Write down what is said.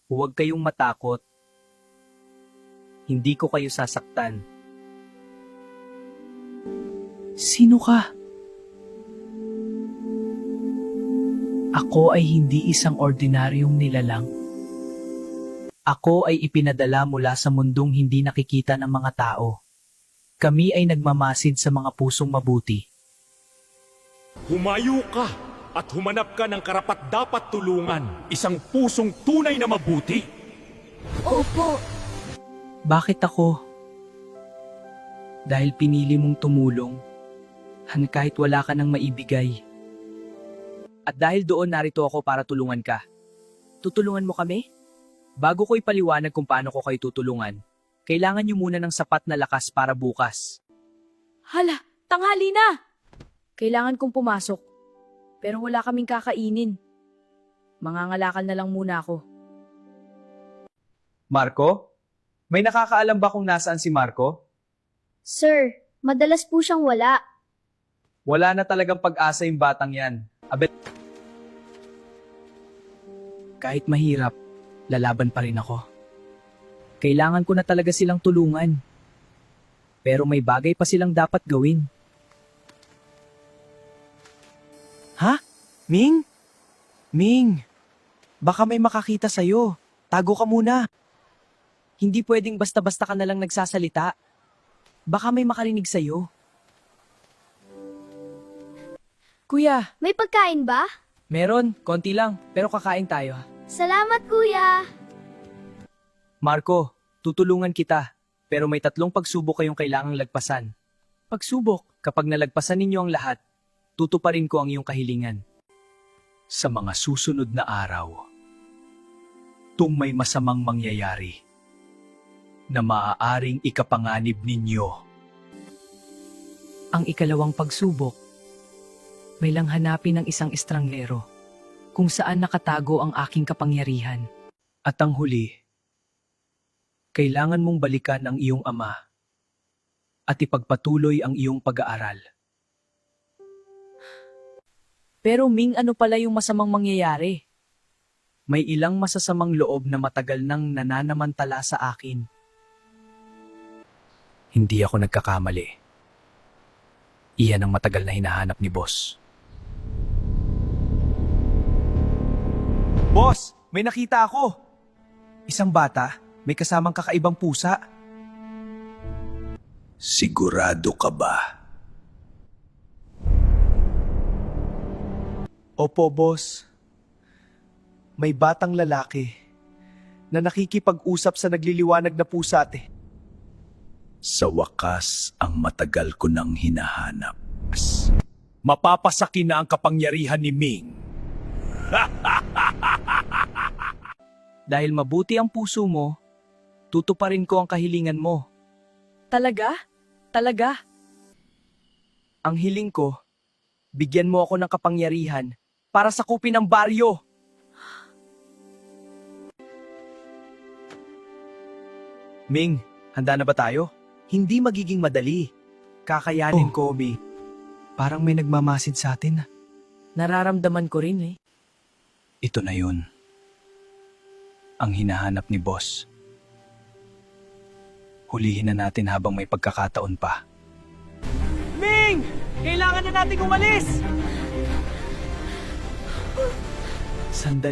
Huwag kayong matakot. Hindi ko kayo sasaktan. Sino ka? Ako ay hindi isang ordinaryong nilalang. Ako ay ipinadala mula sa mundong hindi nakikita ng mga tao. Kami ay nagmamasid sa mga pusong mabuti. Humayo ka at humanap ka ng karapat-dapat tulungan, isang pusong tunay na mabuti. Opo. Bakit ako? Dahil pinili mong tumulong, kahit wala ka nang maibigay. At dahil doon narito ako para tulungan ka. Tutulungan mo kami? Bago ko ipaliwanag kung paano ko kayo tutulungan, kailangan niyo muna ng sapat na lakas para bukas. Hala, tanghali na! Kailangan kong pumasok. Pero wala kaming kakainin. Mangangalakal na lang muna ako. Marco? May nakakaalam ba kung nasaan si Marco? Sir, madalas po siyang wala. Wala na talagang pag-asa yung batang yan. Abet. Kahit mahirap, lalaban pa rin ako. Kailangan ko na talaga silang tulungan. Pero may bagay pa silang dapat gawin. Ha? Ming? Ming! Baka may makakita sa'yo. Tago ka muna. Hindi pwedeng basta-basta ka nalang nagsasalita. Baka may makarinig sa'yo. Kuya, May pagkain ba? meron. Konti lang. Pero kakain tayo. Salamat, kuya! Marco, tutulungan kita. Pero may 3 pagsubok kayong kailangang lagpasan. Pagsubok? Kapag nalagpasan ninyo ang lahat, tutuparin ko ang iyong kahilingan. Sa mga susunod na araw, may masamang mangyayari na maaaring ikapanganib ninyo. Ang ikalawang pagsubok, may langhanapin ng isang estranglero kung saan nakatago ang aking kapangyarihan. At ang huli, kailangan mong balikan ang iyong ama at ipagpatuloy ang iyong pag-aaral. Pero Ming, ano pala yung masamang mangyayari? May ilang masasamang loob na matagal nang nananamantala sa akin. Hindi ako nagkakamali. Iyan ang matagal na hinahanap ni Boss. Boss, may nakita ako! Isang bata, may kasamang kakaibang pusa. Sigurado ka ba? Opo, boss. May batang lalaki na nakikipag-usap sa nagliliwanag na pusa, ate. Sa wakas, ang matagal ko nang hinahanap. Mapapasakin na ang kapangyarihan ni Ming. Dahil mabuti ang puso mo, tutuparin ko ang kahilingan mo. Talaga? Talaga? Ang hiling ko, bigyan mo ako ng kapangyarihan para sakupin ang baryo. Ming, handa na ba tayo? Hindi magiging madali. Kakayanin ko, Ming. Parang may nagmamasid sa atin. Nararamdaman ko rin eh. Ito na yun. Ang hinahanap ni Boss. Hulihin na natin habang may pagkakataon pa. Ming! Kailangan na nating umalis! Sandali.